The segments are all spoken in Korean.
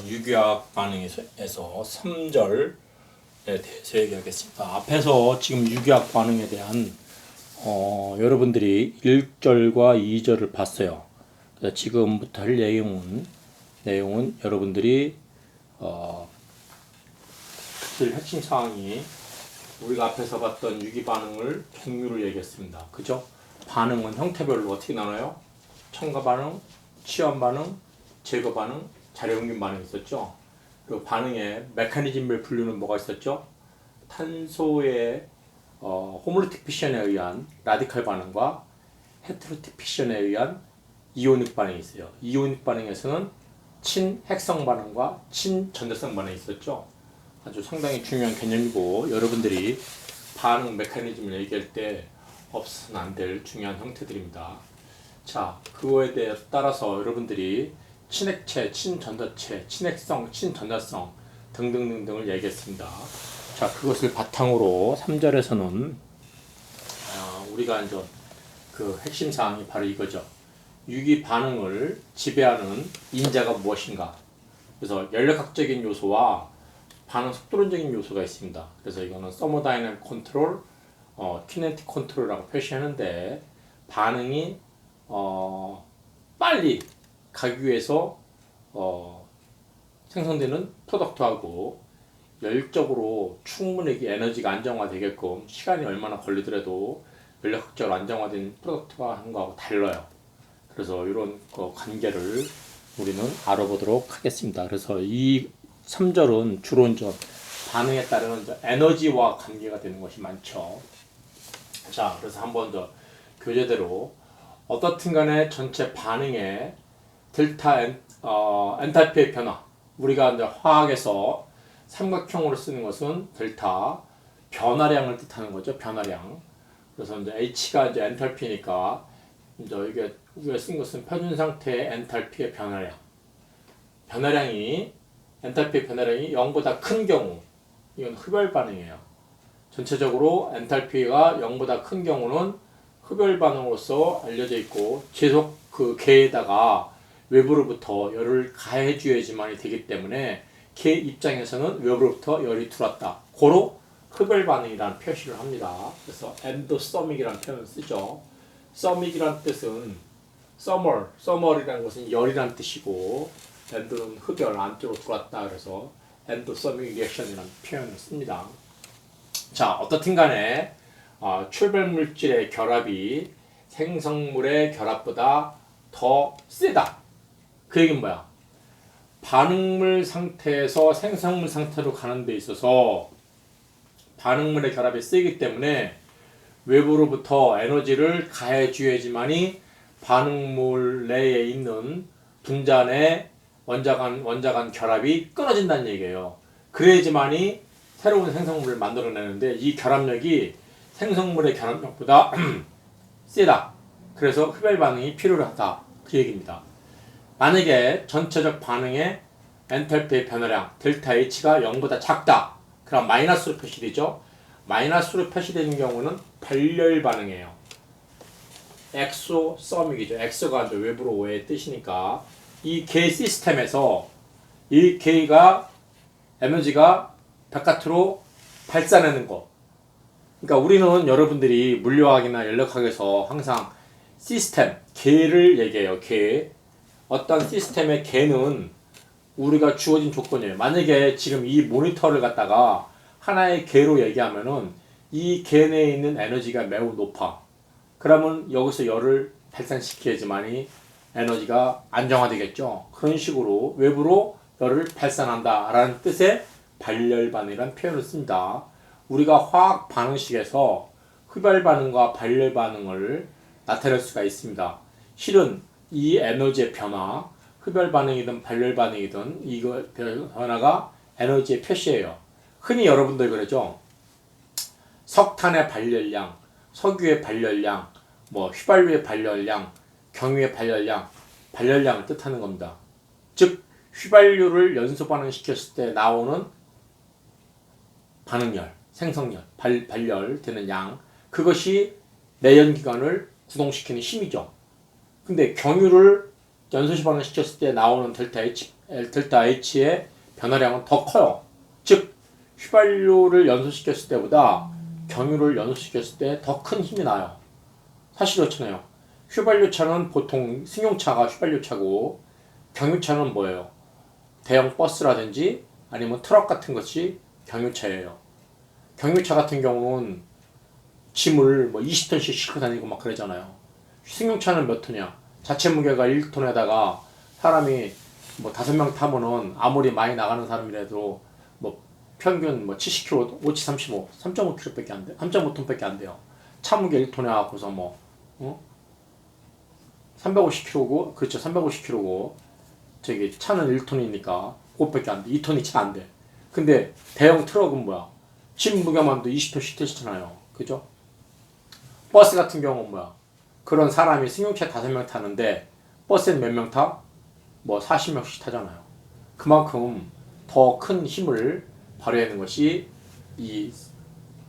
유기화학 반응에서 3절에 대해서 얘기하겠습니다. 앞에서 지금 유기화학 반응에 대한 여러분들이 1절과 2절을 봤어요. 그래서 지금부터 할 내용은 여러분들이 핵심 사항이 우리가 앞에서 봤던 유기 반응을 종류를 얘기했습니다. 그죠? 반응은 형태별로 어떻게 나눠요? 첨가 반응, 치환 반응, 제거 반응, 자료용균 반응이 있었죠. 그리고 반응의 메커니즘을 분류는 뭐가 있었죠? 탄소의 호몰리틱 피션에 의한 라디칼 반응과 헤테로틱 피션에 의한 이오닉 반응이 있어요. 이오닉 반응에서는 친핵성 반응과 친전자성 반응이 있었죠. 아주 상당히 중요한 개념이고 여러분들이 반응 메커니즘을 얘기할 때 없어서는 안 될 중요한 형태들입니다. 자, 그거에 대해 따라서 여러분들이 친핵체, 친전자체, 친핵성, 친전자성 등등등등을 얘기했습니다. 자, 그것을 바탕으로 3절에서는 우리가 이제 그 핵심 사항이 바로 이거죠. 유기 반응을 지배하는 인자가 무엇인가? 그래서 연력학적인 요소와 반응 속도론적인 요소가 있습니다. 그래서 이거는 서머다이내믹 컨트롤, 키네틱 컨트롤이라고 표시하는데 반응이 빨리 가기 위해서 생성되는 프로덕트하고 열적으로 충분히 에너지가 안정화되게끔 시간이 얼마나 걸리더라도 연력학적으로 안정화된 프로덕트가 하는 거하고 달라요. 그래서 이런 관계를 우리는 알아보도록 하겠습니다. 그래서 이 3절은 주로 이제 반응에 따른 에너지와 관계가 되는 것이 많죠. 자, 그래서 한번 더 교재대로 어떻든 간에 전체 반응의 델타 엔탈피의 변화. 우리가 이제 화학에서 삼각형으로 쓰는 것은 델타 변화량을 뜻하는 거죠. 변화량. 그래서 이제 H가 이제 엔탈피니까 이제 이게 우리가 쓴 것은 표준 상태의 엔탈피의 변화량. 엔탈피의 변화량이 0보다 큰 경우, 이건 흡열 반응이에요. 전체적으로 엔탈피가 0보다 큰 경우는 흡열 반응으로서 알려져 있고 계속 그 개에다가 외부로부터 열을 가해줘야지만이 되기 때문에 개 입장에서는 외부로부터 열이 들어왔다. 고로 흡열 반응이라는 표시를 합니다. 그래서 엔도서믹이라는 표현을 쓰죠. 서믹이라는 뜻은 서멀이라는 것은 열이라는 뜻이고 엔도는 흡열 안쪽으로 들어왔다. 그래서 엔도서믹 리액션이라는 표현을 씁니다. 자, 어떻든 간에 출발 물질의 결합이 생성물의 결합보다 더 세다. 그 얘기는 뭐야? 반응물 상태에서 생성물 상태로 가는 데 있어서 반응물의 결합이 세기 때문에 외부로부터 에너지를 가해줘야지만이 반응물 내에 있는 분자 원자간 결합이 끊어진다는 얘기예요. 그래야지만이 새로운 생성물을 만들어내는데 이 결합력이 생성물의 결합력보다 세다. 그래서 흡열 반응이 필요하다. 그 얘기입니다. 만약에 전체적 반응의 엔탈피의 변화량 델타 H가 0보다 작다. 그럼 마이너스로 표시되죠. 마이너스로 표시되는 경우는 발열 반응이에요. 엑소서믹이죠. 엑소가 외부로 오의 뜻이니까 이 개 시스템에서 이 개가 에너지가 바깥으로 발산하는 거. 그러니까 우리는 여러분들이 물리화학이나 연력학에서 항상 시스템, 개를 얘기해요. 개. 어떤 시스템의 개는 우리가 주어진 조건이에요. 만약에 지금 이 모니터를 갖다가 하나의 개로 얘기하면은 이 개 내에 있는 에너지가 매우 높아. 그러면 여기서 열을 발산시켜야지만이 에너지가 안정화되겠죠. 그런 식으로 외부로 열을 발산한다 라는 뜻의 발열 반응이라는 표현을 씁니다. 우리가 화학 반응식에서 흡열 반응과 발열 반응을 나타낼 수가 있습니다. 실은 이 에너지의 변화, 흡열 반응이든 발열 반응이든 이거 변화가 에너지의 표시예요. 흔히 여러분들 그러죠. 석탄의 발열량, 석유의 발열량, 휘발유의 발열량, 경유의 발열량을 뜻하는 겁니다. 즉 휘발유를 연소 반응시켰을 때 나오는 반응열, 생성열, 발열 되는 양, 그것이 내연기관을 구동시키는 힘이죠. 근데 경유를 연소시 반응시켰을 때 나오는 델타 H 델타 H의 변화량은 더 커요. 즉 휘발유를 연소시켰을 때보다 경유를 연소시켰을 때 더 큰 힘이 나요. 사실 그렇잖아요. 휘발유차는 보통 승용차가 휘발유차고 경유차는 뭐예요? 대형 버스라든지 아니면 트럭 같은 것이 경유차예요. 경유차 같은 경우는 짐을 뭐 20톤씩 싣고 다니고 막 그러잖아요. 승용차는 몇 톤이야? 자체 무게가 1톤에다가 사람이 뭐 5명 타면은 아무리 많이 나가는 사람이라도 뭐 평균 뭐 70kg, 5, 35, 3.5kg밖에 안 돼. 3.5톤밖에 안 돼요. 차 무게 1톤에 갖고서 뭐 350kg고, 그렇죠. 350kg고, 저기 차는 1톤이니까 그것밖에 안 돼. 2톤이 차 안 돼. 근데 대형 트럭은 뭐야? 짐 무게만도 20톤씩 되시잖아요. 그죠? 버스 같은 경우는 뭐야? 그런 사람이 승용차 5명 타는데 버스는 몇 명 타? 뭐 40명씩 타잖아요. 그만큼 더 큰 힘을 발휘하는 것이 이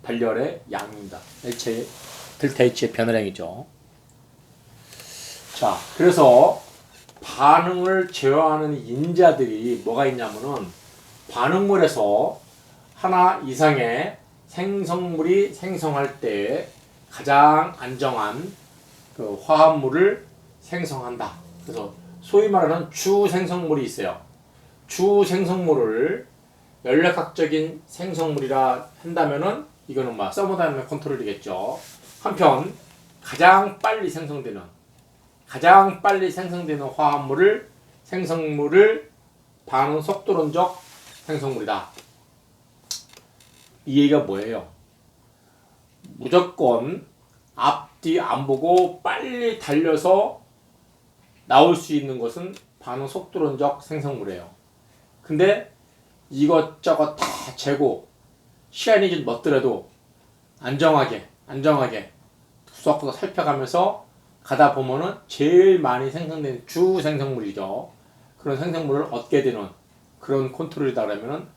발열의 양입니다. 델타 H의 변화량이죠. 자, 그래서 반응을 제어하는 인자들이 뭐가 있냐면은 반응물에서 하나 이상의 생성물이 생성할 때 가장 안정한 그 화합물을 생성한다. 그래서 소위 말하는 주 생성물이 있어요. 주 생성물을 연력학적인 생성물이라 한다면은 이거는 뭐 서머다이내믹 컨트롤이겠죠. 한편 가장 빨리 생성되는 화합물을 생성물을 반응 속도론적 생성물이다. 이 얘기가 뭐예요? 무조건 앞뒤 안 보고 빨리 달려서 나올 수 있는 것은 반응 속도론적 생성물이에요. 근데 이것저것 다 재고 시간이 좀 멋더라도 안정하게 구석구석 살펴가면서 가다 보면은 제일 많이 생성되는 주 생성물이죠. 그런 생성물을 얻게 되는 그런 컨트롤이다 그러면은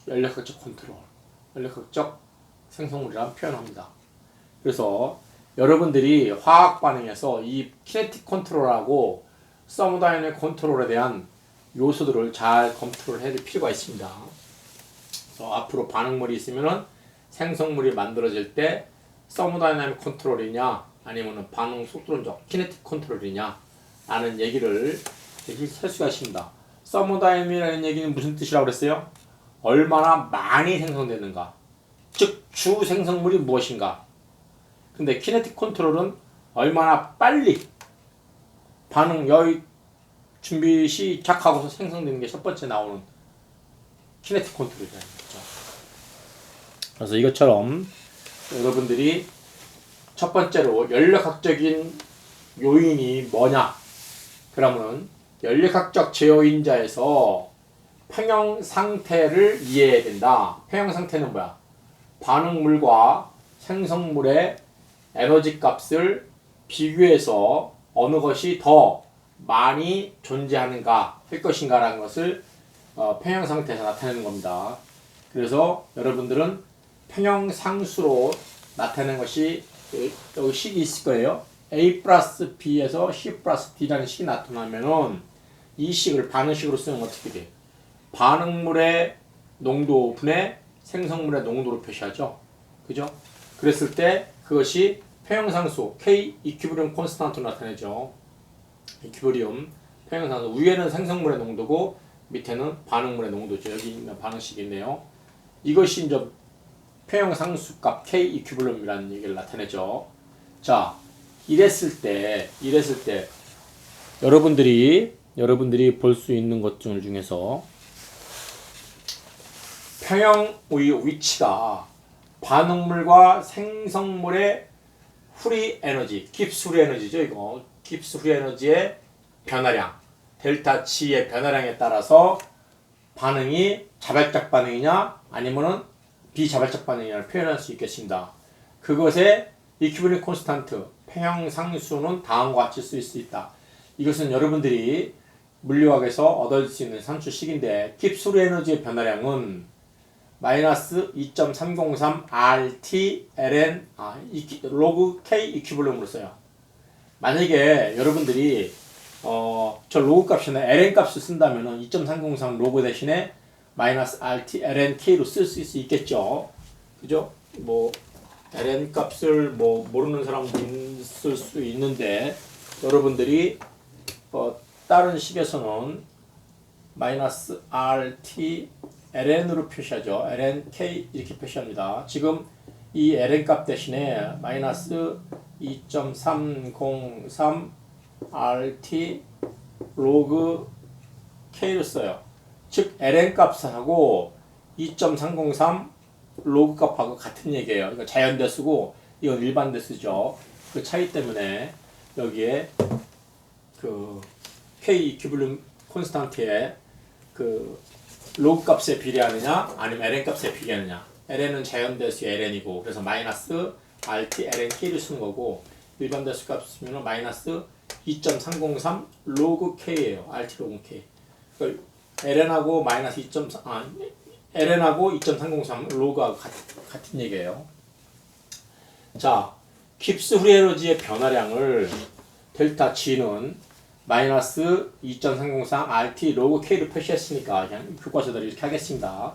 연력학적 컨트롤, 연력학적 생성물이라고 표현합니다. 그래서 여러분들이 화학 반응에서 이 키네틱 컨트롤하고 서머다이내믹 컨트롤에 대한 요소들을 잘 검토를 해야 될 필요가 있습니다. 그래서 앞으로 반응물이 있으면은 생성물이 만들어질 때 서머다이내믹 컨트롤이냐 아니면은 반응 속도론적 키네틱 컨트롤이냐 라는 얘기를 할 수가 있습니다. 서머다이내믹이라는 얘기는 무슨 뜻이라고 그랬어요? 얼마나 많이 생성되는가, 즉 주 생성물이 무엇인가. 근데 키네틱 컨트롤은 얼마나 빨리 반응 여기 준비 시작하고서 생성되는 게 첫 번째 나오는 키네틱 컨트롤이라는 거죠. 그래서 이것처럼 여러분들이 첫 번째로 연력학적인 요인이 뭐냐? 그러면은 연력학적 제어인자에서 평형 상태를 이해해야 된다. 평형 상태는 뭐야? 반응물과 생성물의 에너지 값을 비교해서 어느 것이 더 많이 존재하는가 할 것인가라는 것을 평형 상태에서 나타내는 겁니다. 그래서 여러분들은 평형 상수로 나타내는 것이 여기 식이 있을 거예요. A 플러스 B에서 C 플러스 D라는 식이 나타나면은 이 식을 반응식으로 쓰면 어떻게 돼? 반응물의 농도 분의 생성물의 농도로 표시하죠. 그죠? 그랬을 때 그것이 평형상수 K 이퀴브리움 콘스탄트로 나타내죠. 이퀴브리움 평형상수 위에는 생성물의 농도고 밑에는 반응물의 농도죠. 여기 있는 반응식이 있네요. 이것이 이제 평형상수값 K 이퀴브리움이라는 얘기를 나타내죠. 자, 이랬을 때 여러분들이 볼 수 있는 것 중에서 평형 위치가 반응물과 생성물의 프리 에너지, 깁스 프리 에너지죠. 이거 깁스 프리 에너지의 변화량, 델타 G의 변화량에 따라서 반응이 자발적 반응이냐 아니면은 비자발적 반응이냐를 표현할 수 있겠습니다. 그것의 이퀴브리움 콘스탄트, 평형 상수는 다음과 같이 쓸 수 있다. 이것은 여러분들이 물리학에서 얻을 수 있는 산수식인데 깁스 프리 에너지의 변화량은 마이너스 2.303 RT ln 로그 K 이퀴블리움으로 써요. 만약에 여러분들이 저 로그 값이나 ln 값을 쓴다면은 2.303 로그 대신에 마이너스 rt ln k로 쓸 수 있겠죠. 그죠? 뭐 ln 값을 뭐 모르는 사람도 있을 수 있는데 여러분들이 다른 식에서는 마이너스 rt ln으로 표시하죠. ln k 이렇게 표시합니다. 지금 이 ln 값 대신에 마이너스 2.303 rt 로그 k를 써요. 즉 ln 값하고 2.303 로그 값하고 같은 얘기예요. 이거 자연대 쓰고 이건 일반대 쓰죠. 그 차이 때문에 여기에 그 k 이퀴블럼 콘스탄트에 그 로그 값에 비례하느냐 아니면 ln 값에 비례하느냐. ln은 자연대수 ln이고 그래서 마이너스 rt ln k를 쓰는 거고 일반대수 값이면 마이너스 2.303 로그 k예요. rt 로그 k. 그러니까 ln하고 마이너스 2.3 ln하고 2.303 로그하고 같은 얘기예요. 자, 깁스 프리 에너지의 변화량을 델타 G는 마이너스 2.303 RT 로그 K로 표시했으니까 그냥 교과서대로 이렇게 하겠습니다.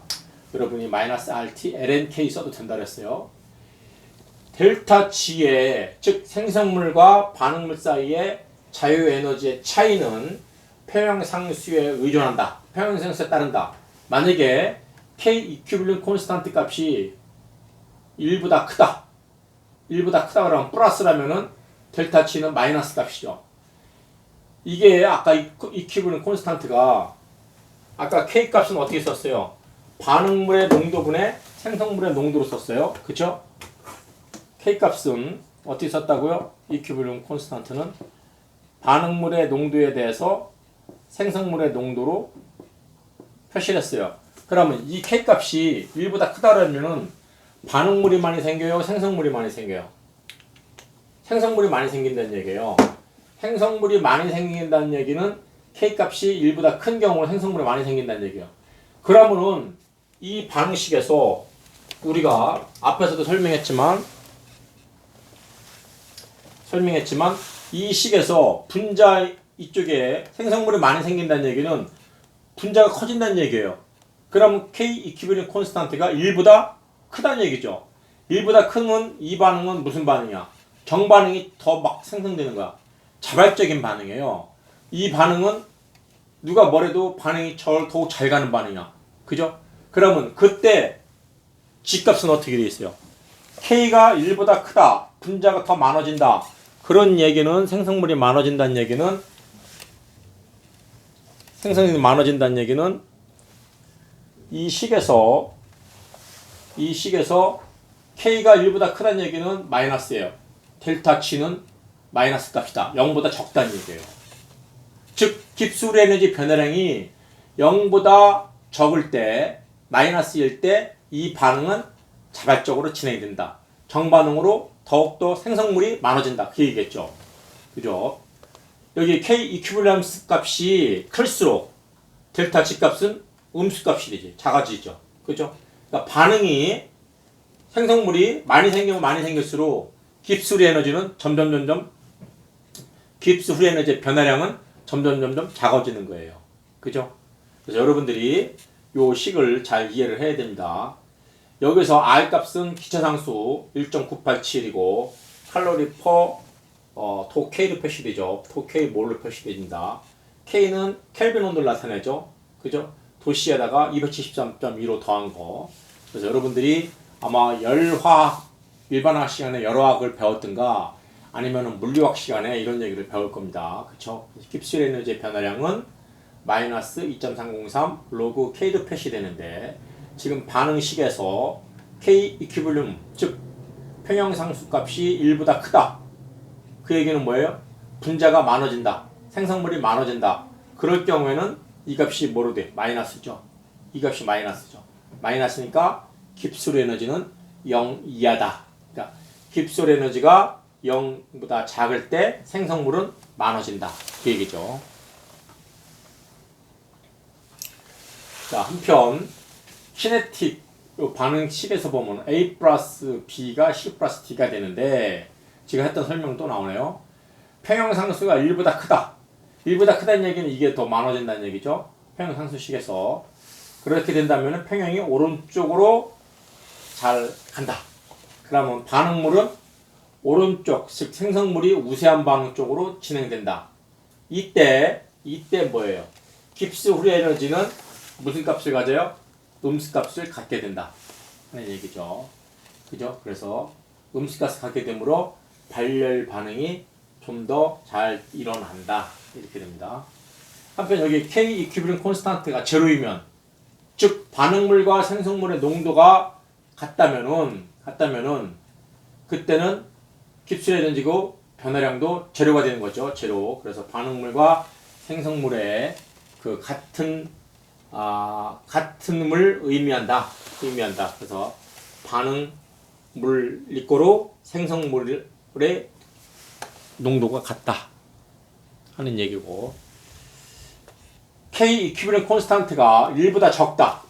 여러분이 마이너스 RT ln K 써도 된다 그랬어요. 델타 G의 즉 생성물과 반응물 사이의 자유 에너지의 차이는 평형상수에 의존한다. 평형상수에 따른다. 만약에 K 이퀴블럼 콘스탄트 값이 1보다 크다. 1보다 크다 그러면 플러스라면은 델타 G는 마이너스 값이죠. 이게 아까 이퀴블럼 콘스탄트가 아까 K 값은 어떻게 썼어요? 반응물의 농도분의 생성물의 농도로 썼어요. 그쵸? K 값은 어떻게 썼다고요? 이퀴블럼 콘스탄트는 반응물의 농도에 대해서 생성물의 농도로 표시를 했어요. 그러면 이 K 값이 1보다 크다라면은 반응물이 많이 생겨요? 생성물이 많이 생겨요? 생성물이 많이 생긴다는 얘기예요. 생성물이 많이 생긴다는 얘기는 K 값이 1보다 큰 경우는 생성물이 많이 생긴다는 얘기예요. 그러면은 이 방식에서 우리가 앞에서도 설명했지만 이 식에서 분자 이쪽에 생성물이 많이 생긴다는 얘기는 분자가 커진다는 얘기예요. 그럼 K 이퀴블럼 콘스탄트가 1보다 크다는 얘기죠. 1보다 큰 이 반응은 무슨 반응이야? 정반응이 더 막 생성되는 거야. 자발적인 반응이에요. 이 반응은 누가 뭐래도 반응이 더욱 잘 가는 반응이야. 그죠? 그러면 그때 G값은 어떻게 돼 있어요? K가 1보다 크다. 분자가 더 많아진다. 그런 얘기는 생성물이 많아진다는 얘기는 이 식에서 K가 1보다 크다는 얘기는 마이너스예요. 델타 G는 마이너스 값이다. 0보다 적다는 얘기예요. 즉 깁스 에너지 변화량이 0보다 적을 때 마이너스일 때 이 반응은 자발적으로 진행된다. 정반응으로 더욱더 생성물이 많아진다. 그 얘기겠죠. 그죠? 여기 K 이퀴블럼스 값이 클수록 델타 G 값은 음수 값이 되지. 작아지죠. 그죠? 그러니까 반응이 생성물이 많이 생기면 많이 생길수록 깁스 프리 에너지는 점점 깁스 프리 에너지의 변화량은 점점 작아지는 거예요. 그죠? 그래서 여러분들이 요 식을 잘 이해를 해야 됩니다. 여기서 R 값은 기차상수 1.987이고 칼로리 퍼 도 K로 표시되죠. 도 K 몰로 표시됩니다. K는 켈빈 온도를 나타내죠. 그죠? 도시에다가 273.15 더한 거. 그래서 여러분들이 아마 열화학 일반화학 시간에 열화학을 배웠든가 아니면은 물리학 시간에 이런 얘기를 배울 겁니다. 그쵸? 깁스 에너지의 변화량은 마이너스 2.303 로그 K로 표시되는데 지금 반응식에서 K 이퀴블럼 즉 평형상수 값이 1보다 크다. 그 얘기는 뭐예요? 분자가 많아진다. 생성물이 많아진다. 그럴 경우에는 이 값이 뭐로 돼? 마이너스죠. 이 값이 마이너스죠. 마이너스니까 깁스 에너지는 0 이하다. 그러니까 깁스 에너지가 0보다 작을 때 생성물은 많아진다. 그 얘기죠. 자, 한편 키네틱 반응식에서 보면 A 플러스 B가 C 플러스 D가 되는데 지금 했던 설명 또 나오네요. 평형상수가 1보다 크다. 1보다 크다는 얘기는 이게 더 많아진다는 얘기죠. 평형상수식에서. 그렇게 된다면 평형이 오른쪽으로 잘 간다. 그러면 반응물은 오른쪽, 즉 생성물이 우세한 반응 쪽으로 진행된다. 이때 뭐예요? 깁스 후리 에너지는 무슨 값을 가져요? 음수 값을 갖게 된다 하는 얘기죠. 그죠? 그래서 음수 값을 갖게 되므로 발열 반응이 좀 더 잘 일어난다. 이렇게 됩니다. 한편 여기 K 이퀴브리언 콘스탄트가 제로이면, 즉 반응물과 생성물의 농도가 같다면은 그때는 깁스 에너지고 변화량도 제로가 되는 거죠. 제로. 그래서 반응물과 생성물의 그 같은 물 의미한다. 그래서 반응물 리꼬로 생성물의 농도가 같다 하는 얘기고, K 이퀴브리언 콘스탄트가 1보다 적다.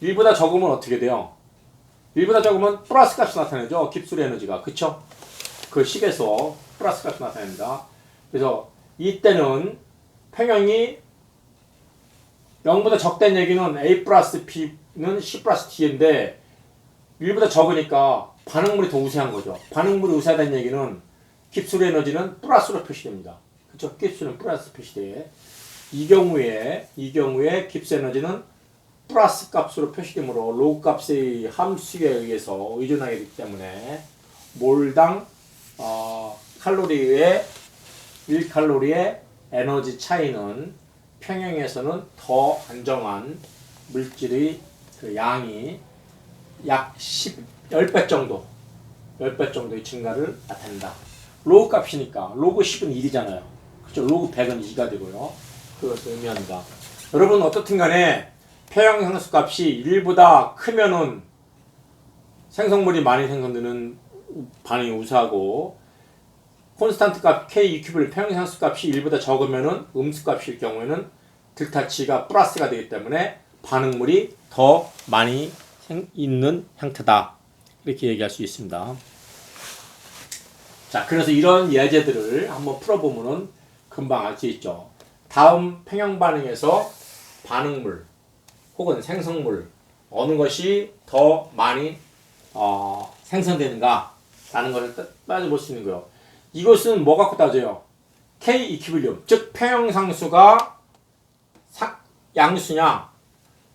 1보다 적으면 어떻게 돼요? 1보다 적으면 플러스 값이 나타나죠. 깁스 에너지가. 그쵸? 그 식에서 플러스 값이 나타납니다. 그래서 이때는 평형이 0보다 적다는 얘기는 A 플러스 B는 C 플러스 D인데 1보다 적으니까 반응물이 더 우세한 거죠. 반응물이 우세하다는 얘기는 깁스 에너지는 플러스로 표시됩니다. 그쵸? 깁스는 플러스 표시돼. 이 경우에 깁스 에너지는 플러스 값으로 표시되므로 로그 값의 함수에 의해서 의존하게 되기 때문에 몰당 칼로리의 1칼로리의 에너지 차이는 평형에서는 더 안정한 물질의 그 양이 약 10배 정도의 증가를 나타낸다. 로그 값이니까 로그 10은 1이잖아요. 그렇죠? 로그 100은 2가 되고요. 그것을 의미합니다. 여러분 어떻든 간에 평형상수 값이 1보다 크면은 생성물이 많이 생성되는 반응이 우세하고, 콘스탄트 값 K 이큐브를 평형상수 값이 1보다 적으면은 음수 값일 경우에는 델타치가 플러스가 되기 때문에 반응물이 더 많이 있는 형태다. 이렇게 얘기할 수 있습니다. 자, 그래서 이런 예제들을 한번 풀어보면은 금방 알 수 있죠. 다음 평형 반응에서 반응물 혹은 생성물 어느 것이 더 많이 생성되는가 라는 것을 따져볼 수 있는 거예요. 이것은 뭐 갖고 따져요? K 이퀴빌리움, 즉 평형상수가 양수냐,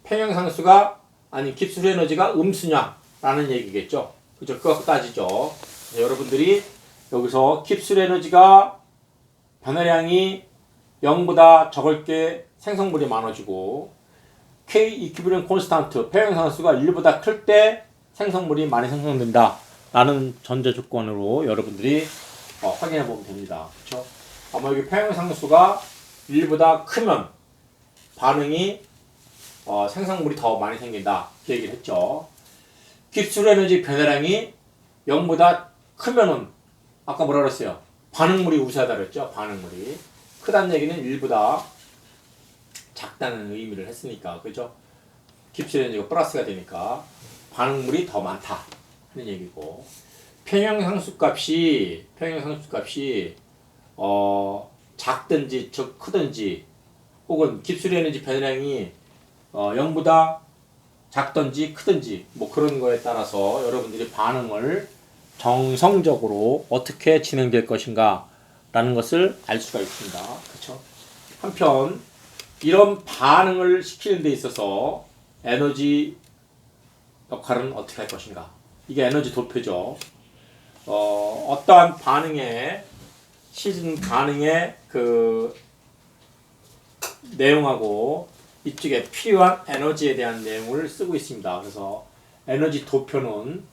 평형상수가 아니 깁스 에너지가 음수냐 라는 얘기겠죠. 그죠? 그거 갖고 따지죠. 여러분들이 여기서 깁스 에너지가 변화량이 0보다 적을 게 생성물이 많아지고, K 이퀴브리언 콘스탄트 평형상수가 1보다 클 때 생성물이 많이 생성된다 라는 전제 조건으로 여러분들이 확인해 보면 됩니다. 그렇죠? 아마 여기 평형상수가 1보다 크면 반응이 생성물이 더 많이 생긴다 그 얘기를 했죠. 깁스 에너지 변화량이 0보다 크면은 아까 뭐라 그랬어요? 반응물이 우세하다 그랬죠. 반응물이 크다는 얘기는 1보다 작다는 의미를 했으니까, 그죠? 깁스 에너지가 플러스가 되니까 반응물이 더 많다 하는 얘기고, 평형상수 값이 작든지 즉 크든지 혹은 깁스 에너지 변화량이 0보다 작든지 크든지 뭐 그런 거에 따라서 여러분들이 반응을 정성적으로 어떻게 진행될 것인가 라는 것을 알 수가 있습니다. 그렇죠? 한편 이런 반응을 시키는 데 있어서 에너지 역할은 어떻게 할 것인가? 이게 에너지 도표죠. 어떠한 반응의 그 내용하고 이쪽에 필요한 에너지에 대한 내용을 쓰고 있습니다. 그래서 에너지 도표는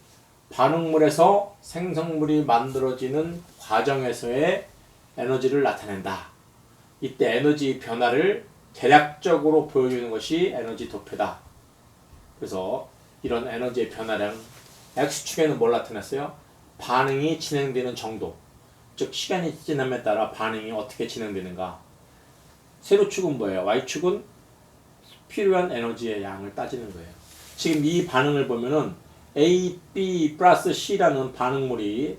반응물에서 생성물이 만들어지는 과정에서의 에너지를 나타낸다. 이때 에너지 변화를 대략적으로 보여주는 것이 에너지 도표다. 그래서 이런 에너지의 변화량 X축에는 뭘 나타냈어요? 반응이 진행되는 정도, 즉 시간이 지남에 따라 반응이 어떻게 진행되는가. 세로축은 뭐예요? Y축은 필요한 에너지의 양을 따지는 거예요. 지금 이 반응을 보면은 A, B 플러스 C라는 반응물이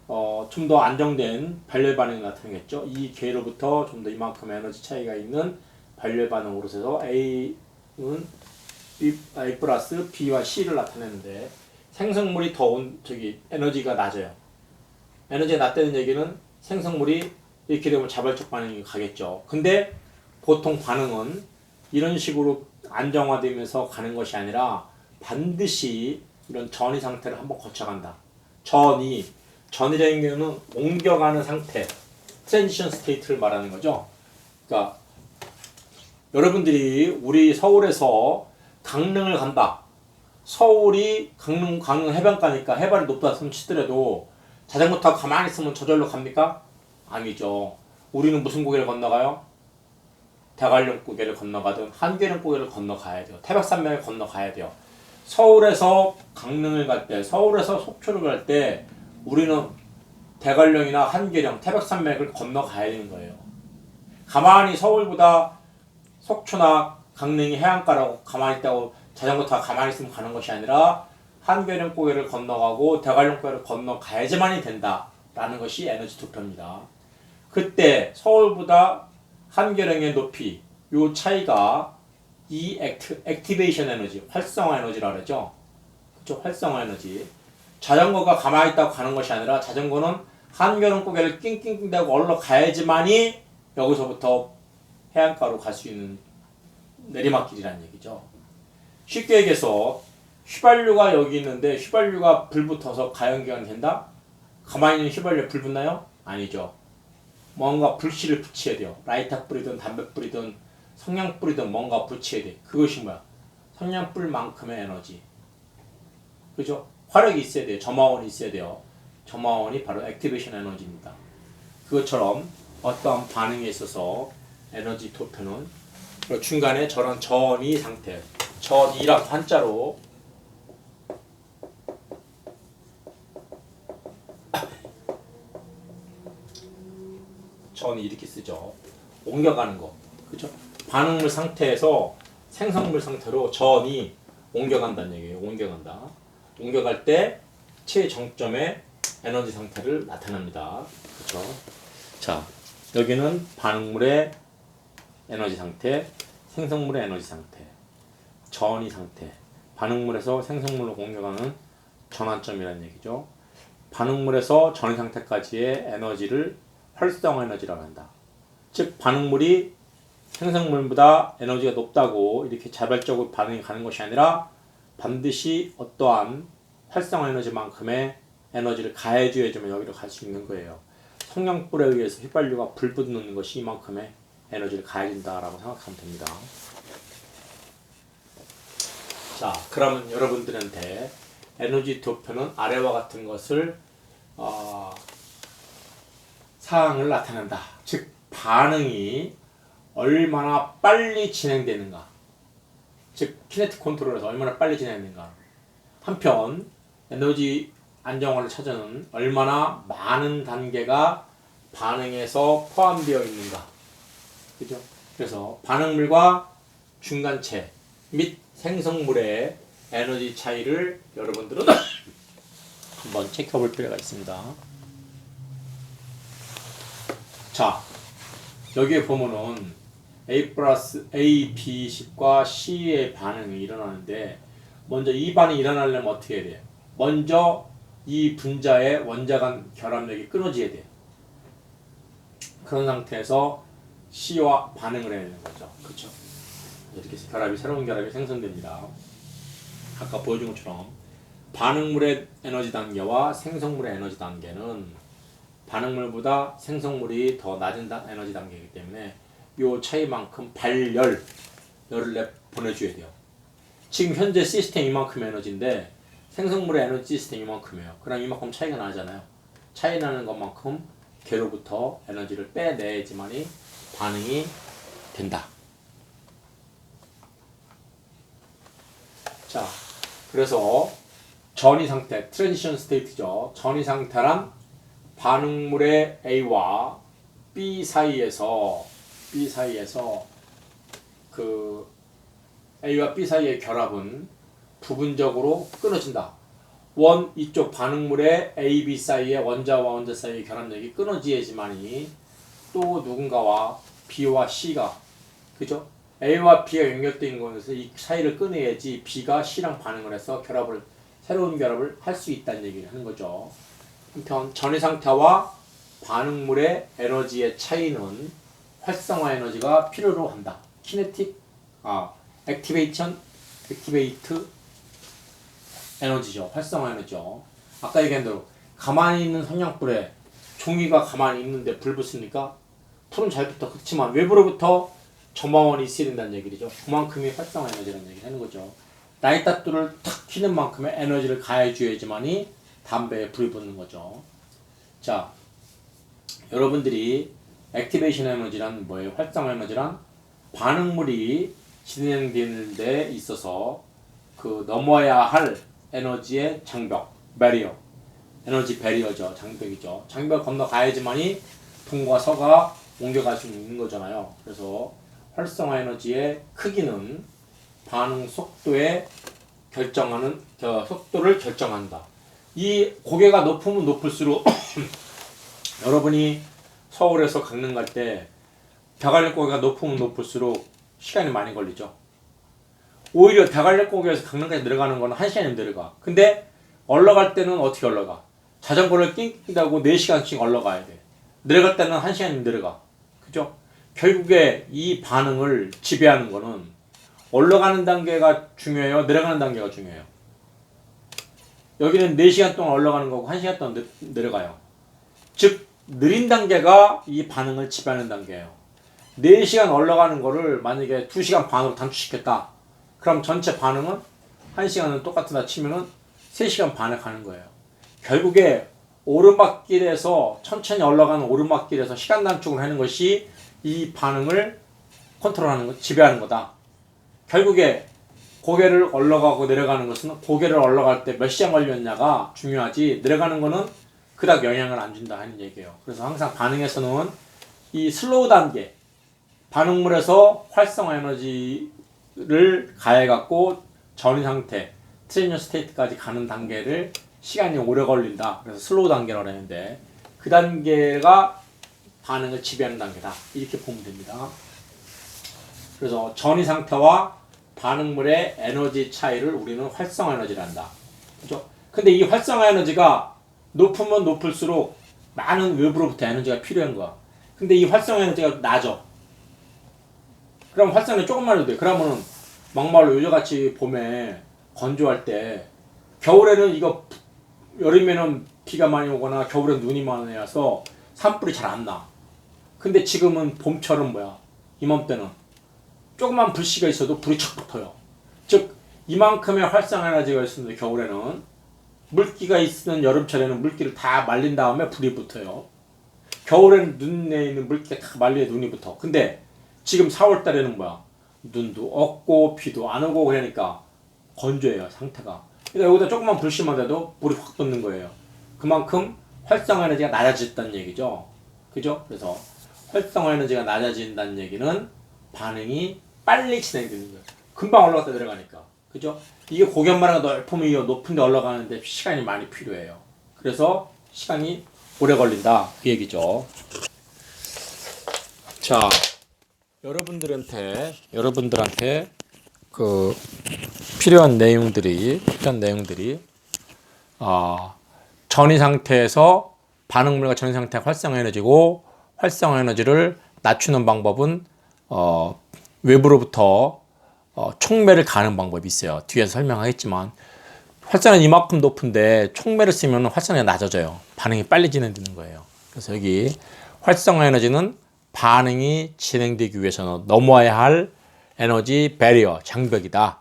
좀 더 안정된 발열 반응이 나타나겠죠. 이 K로부터 좀 더 이만큼 에너지 차이가 있는 발열 반응으로 해서 A는 A 플러스 B와 C를 나타내는데 생성물이 에너지가 낮아요. 에너지가 낮다는 얘기는 생성물이 이렇게 되면 자발적 반응이 가겠죠. 근데 보통 반응은 이런 식으로 안정화되면서 가는 것이 아니라 반드시 이런 전이 상태를 한번 거쳐간다. 전이라는 경우는 옮겨가는 상태, 트랜지션 스테이트를 말하는 거죠. 그러니까 여러분들이 우리 서울에서 강릉을 간다. 서울이 강릉 해변가니까 해발이 높다 치더라도 자전거 타고 가만히 있으면 저절로 갑니까? 아니죠. 우리는 무슨 고개를 건너가요? 대관령 고개를 건너가든 한계령 고개를 건너가야 돼요. 태백산맥을 건너가야 돼요. 서울에서 강릉을 갈 때, 서울에서 속초를 갈 때 우리는 대관령이나 한계령, 태백산맥을 건너가야 되는 거예요. 가만히 서울보다 속초나 강릉이 해안가라고 가만히 있다고 자전거 타고 가만히 있으면 가는 것이 아니라 한계령 고개를 건너가고 대관령 고개를 건너가야지만이 된다라는 것이 에너지 도표입니다. 그때 서울보다 한계령의 높이, 요 차이가 이 액티베이션 에너지, 활성화 에너지라 그러죠. 그쵸? 활성화 에너지. 자전거가 가만히 있다고 가는 것이 아니라 자전거는 한계령 고개를 낑낑낑 대고 올라가야지만이 여기서부터 해안가로 갈 수 있는 내리막길이라는 얘기죠. 쉽게 얘기해서 휘발유가 여기 있는데 휘발유가 불 붙어서 가연기관이 된다? 가만히 있는 휘발유에 불 붙나요? 아니죠. 뭔가 불씨를 붙여야 돼요. 라이터 뿌리든 담배 뿌리든 성냥 뿌리든 뭔가 붙여야 돼. 그것이 뭐야? 성냥불만큼의 에너지. 그죠? 화력이 있어야 돼요. 점화원이 있어야 돼요. 점화원이 바로 액티베이션 에너지입니다. 그것처럼 어떠한 반응에 있어서 에너지 도표는 중간에 저런 전이 상태, 전이랑 한자로 전이 이렇게 쓰죠. 옮겨가는 거. 그죠? 반응물 상태에서 생성물 상태로 전이 옮겨간다는 얘기예요. 옮겨간다. 옮겨갈 때 최정점의 에너지 상태를 나타납니다. 그렇죠? 자, 여기는 반응물의 에너지 상태, 생성물의 에너지 상태, 전이 상태. 반응물에서 생성물로 옮겨가는 전환점이라는 얘기죠. 반응물에서 전이 상태까지의 에너지를 활성화 에너지라고 한다. 즉 반응물이 생성물보다 에너지가 높다고 이렇게 자발적으로 반응이 가는 것이 아니라 반드시 어떠한 활성화 에너지만큼의 에너지를 가해줘야지만 여기로 갈 수 있는 거예요. 성냥불에 의해서 휘발유가 불 붙는 것이 이만큼의 에너지를 가해준다라고 생각하면 됩니다. 자, 그러면 여러분들한테 에너지 도표는 아래와 같은 것을 사항을 나타낸다. 즉 반응이 얼마나 빨리 진행되는가. 즉 키네틱 컨트롤에서 얼마나 빨리 진행되는가. 한편 에너지 안정화를 찾아는 얼마나 많은 단계가 반응에서 포함되어 있는가. 그죠? 그래서 반응물과 중간체 및 생성물의 에너지 차이를 여러분들은 한번 체크해볼 필요가 있습니다. 자, 여기에 보면은 A 플러스 A, B, C과 C의 반응이 일어나는데 먼저 이 반응이 일어나려면 어떻게 해야 돼요? 먼저 이 분자의 원자 간 결합력이 끊어져야 돼요. 그런 상태에서 C와 반응을 해야 되는 거죠. 그렇죠? 이렇게 해서 새로운 결합이 생성됩니다. 아까 보여준 것처럼 반응물의 에너지 단계와 생성물의 에너지 단계는 반응물보다 생성물이 더 낮은 에너지 단계이기 때문에 이 차이만큼 열을 보내줘야 돼요. 지금 현재 시스템 이만큼 에너지인데 생성물의 에너지 시스템 이만큼이에요. 그럼 이만큼 차이가 나잖아요. 차이 나는 것만큼 걔로부터 에너지를 빼내야지만이 반응이 된다. 자, 그래서 전이 상태, 트랜지션 스테이트죠. 전이 상태란 반응물의 A와 B 사이에서 그 A와 B 사이의 결합은 부분적으로 끊어진다. 이쪽 반응물의 A, B 사이에 원자와 원자 사이의 결합력이 끊어져야지만이 또 누군가와 B와 C가 그죠? A와 B가 연결되어 있는 곳에서 이 사이를 끊어야지 B가 C랑 반응을 해서 새로운 결합을 할 수 있다는 얘기를 하는 거죠. 한편 전해 상태와 반응물의 에너지의 차이는 활성화 에너지가 필요로 한다. 액티베이트 에너지죠. 활성화 에너지죠. 아까 얘기한 대로 가만히 있는 성냥불에 종이가 가만히 있는데 불 붙습니까? 불은 잘 붙어. 그렇지만 외부로부터 전방원이 있어야 된다는 얘기죠. 그만큼의 활성화 에너지라는 얘기를 하는 거죠. 라이터불을 탁 켜는 만큼의 에너지를 가해줘야지만이 담배에 불이 붙는 거죠. 자, 여러분들이 액티베이션 에너지란 뭐예요? 활성화 에너지란 반응물이 진행되는 데 있어서 그 넘어야 할 에너지의 장벽, 배리어, 에너지 배리어죠. 장벽이죠. 장벽 건너가야지만이 동과 서가 옮겨갈 수 있는 거잖아요. 그래서 활성화 에너지의 크기는 반응 속도를 결정한다. 이 고개가 높으면 높을수록 여러분이 서울에서 강릉 갈 때 대관령 고개가 높으면 높을수록 시간이 많이 걸리죠. 오히려 대관령 고개에서 강릉까지 내려가는 거는 1시간이면 내려가. 근데 올라갈 때는 어떻게 올라가? 자전거를 낑긴다고 4시간씩 올라가야 돼. 내려갈 때는 1시간이면 내려가. 그죠? 결국에 이 반응을 지배하는 거는 올라가는 단계가 중요해요? 내려가는 단계가 중요해요? 여기는 4시간 동안 올라가는 거고 1시간 동안 내려가요. 즉 느린 단계가 이 반응을 지배하는 단계예요. 4시간 올라가는 거를 만약에 2시간 반으로 단축시켰다. 그럼 전체 반응은 1시간은 똑같다 치면은 3시간 반에 가는 거예요. 결국에 오르막길에서 천천히 올라가는 오르막길에서 시간 단축을 하는 것이 이 반응을 컨트롤하는 것, 지배하는 거다. 결국에 고개를 올라가고 내려가는 것은 고개를 올라갈 때 몇 시간 걸렸냐가 중요하지 내려가는 거는 그닥 영향을 안 준다 하는 얘기예요. 그래서 항상 반응에서는 이 슬로우 단계, 반응물에서 활성화 에너지를 가해갖고 전이 상태, 트랜지션 스테이트까지 가는 단계를 시간이 오래 걸린다. 그래서 슬로우 단계라고 하는데 그 단계가 반응을 지배하는 단계다. 이렇게 보면 됩니다. 그래서 전이 상태와 반응물의 에너지 차이를 우리는 활성화 에너지를 한다. 그죠? 근데 이 활성화 에너지가 높으면 높을수록 많은 외부로부터 에너지가 필요한 거야. 근데 이 활성화 에너지가 낮아. 그럼 활성화 에너지 조금만 해도 돼. 그러면은 막말로 요즘같이 봄에 건조할 때 겨울에는 이거 여름에는 비가 많이 오거나 겨울엔 눈이 많이 와서 산불이 잘 안 나. 근데 지금은 봄처럼 이맘때는 조그만 불씨가 있어도 불이 척 붙어요. 즉 이만큼의 활성화 에너지가 있었는데 겨울에는 물기가 있는 여름철에는 물기를 다 말린 다음에 불이 붙어요. 겨울에는 눈에 있는 물기가 다 말려야 눈이 붙어. 근데 지금 4월달에는 눈도 없고 비도 안 오고 그러니까 건조해요 상태가. 그러니까 여기다 조그만 불씨만 돼도 불이 확 붙는 거예요. 그만큼 활성화 에너지가 낮아졌다는 얘기죠. 그죠? 그래서 활성화 에너지가 낮아진다는 얘기는 반응이 빨리 진행되는 거예요. 금방 올라갔다 내려가니까. 그죠? 이게 고견마루가 넓으면 높은 데 올라가는데 시간이 많이 필요해요. 그래서 시간이 오래 걸린다. 그 얘기죠. 자, 여러분들한테 그 필요한 내용들이 전이 상태에서 반응물과 전이 상태가 활성화 에너지고 활성화 에너지를 낮추는 방법은 외부로부터 촉매를 가는 방법이 있어요. 뒤에서 설명하겠지만 활성화는 이만큼 높은데 촉매를 쓰면 활성화가 낮아져요. 반응이 빨리 진행되는 거예요. 그래서 여기 활성화 에너지는 반응이 진행되기 위해서는 넘어야 할 에너지 배리어, 장벽이다.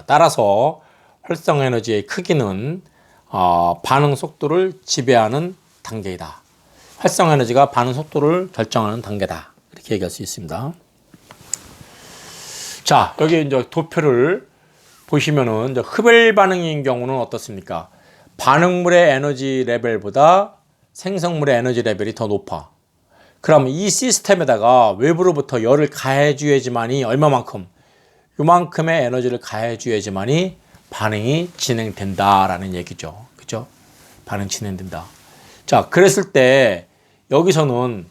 따라서 활성화 에너지의 크기는 반응 속도를 지배하는 단계이다. 활성화 에너지가 반응 속도를 결정하는 단계다. 이렇게 얘기할 수 있습니다. 자, 여기 이제 도표를 보시면은 이제 흡열 반응인 경우는 어떻습니까? 반응물의 에너지 레벨보다 생성물의 에너지 레벨이 더 높아. 그럼 이 시스템에다가 외부로부터 열을 가해줘야지만이 얼마만큼? 요만큼의 에너지를 가해줘야지만이 반응이 진행된다라는 얘기죠. 그죠? 반응 진행된다. 자, 그랬을 때 여기서는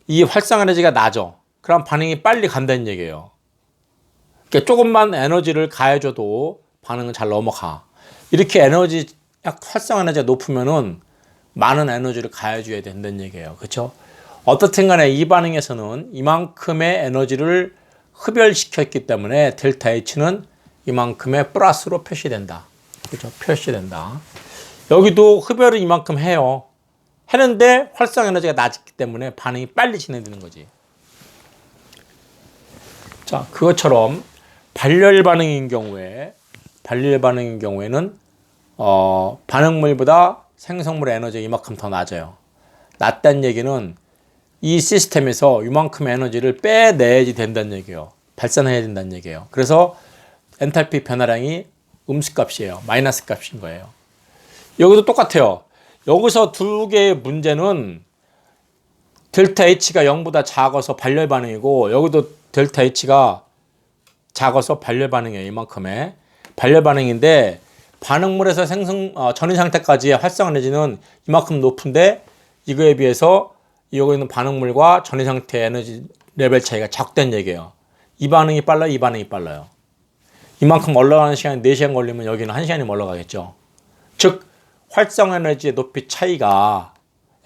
이 활성 에너지가 낮아. 그럼 반응이 빨리 간다는 얘기예요. 그러니까 조금만 에너지를 가해줘도 반응은 잘 넘어가. 이렇게 활성 에너지가 높으면은 많은 에너지를 가해줘야 된다는 얘기예요. 그렇죠? 어떻든 간에 이 반응에서는 이만큼의 에너지를 흡열시켰기 때문에 델타 H는 이만큼의 플러스로 표시된다. 그렇죠? 표시된다. 여기도 흡열을 이만큼 해요. 했는데 활성 에너지가 낮기 때문에 반응이 빨리 진행되는 거지. 자, 그것처럼 발열 반응인 경우에는 반응물보다 생성물의 에너지가 이만큼 더 낮아요. 낮다는 얘기는 이 시스템에서 이만큼의 에너지를 빼내야지 된다는 얘기예요. 발산해야 된다는 얘기예요. 그래서 엔탈피 변화량이 음수값이에요. 마이너스 값인 거예요. 여기도 똑같아요. 여기서 두 개의 문제는 델타 H가 0보다 작아서 발열 반응이고, 여기도 델타 H가 작아서 발열 반응이에요. 이만큼의 발열 반응인데, 반응물에서 전이 상태까지의 활성 에너지는 이만큼 높은데, 이거에 비해서 여기 있는 반응물과 전이 상태 에너지 레벨 차이가 적다는 얘기예요. 이 반응이 빨라요, 이 반응이 빨라요. 이만큼 올라가는 시간이 4시간 걸리면 여기는 1시간이 올라가겠죠. 즉 활성 에너지의 높이 차이가,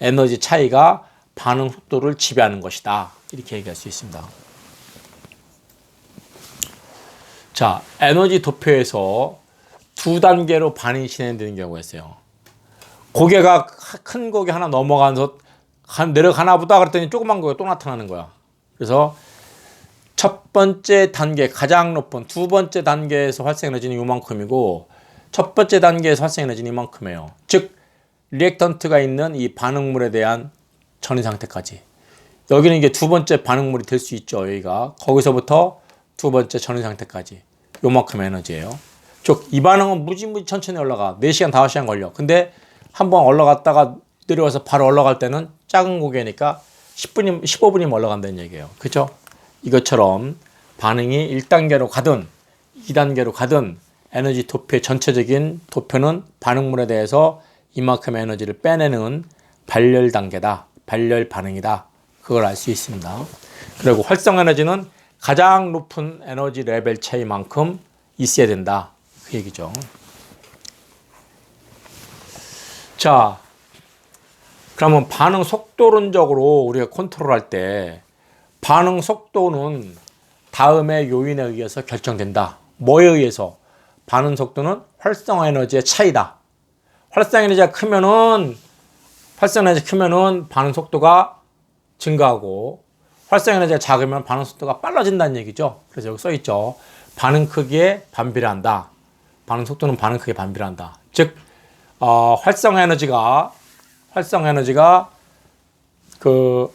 에너지 차이가 반응 속도를 지배하는 것이다. 이렇게 얘기할 수 있습니다. 자, 에너지 도표에서 두 단계로 반응이 진행되는 경우가 있어요. 고개가 큰 고개 하나 넘어가서 내려가나 보다 그랬더니 조그만 고개가 또 나타나는 거야. 그래서 첫 번째 단계, 가장 높은 두 번째 단계에서 활성 에너지는 이만큼이고, 첫 번째 단계에서 활성 에너지는 이만큼이에요. 즉 리액턴트가 있는 이 반응물에 대한 전이 상태까지. 여기는 이게 두 번째 반응물이 될 수 있죠. 여기가 거기서부터 두 번째 전이 상태까지 요만큼 에너지예요. 즉 이 반응은 무지무지 천천히 올라가. 4시간 5시간 걸려. 근데 한번 올라갔다가 내려와서 바로 올라갈 때는 작은 고개니까 15분이면 올라간다는 얘기예요. 그렇죠? 이것처럼 반응이 1단계로 가든 2단계로 가든 에너지 도표의 전체적인 도표는 반응물에 대해서 이만큼의 에너지를 빼내는 발열 단계다. 발열 반응이다. 그걸 알 수 있습니다. 그리고 활성 에너지는 가장 높은 에너지 레벨 차이만큼 있어야 된다. 그 얘기죠. 자, 그러면 반응 속도론적으로 우리가 컨트롤할 때 반응 속도는 다음의 요인에 의해서 결정된다. 뭐에 의해서? 반응 속도는 활성 에너지의 차이다. 활성 에너지가 크면은 반응 속도가 증가하고, 활성 에너지가 작으면 반응 속도가 빨라진다는 얘기죠. 그래서 여기 써 있죠. 반응 크기에 반비례한다. 반응 속도는 반응 크기에 반비례한다. 즉 활성 에너지가 그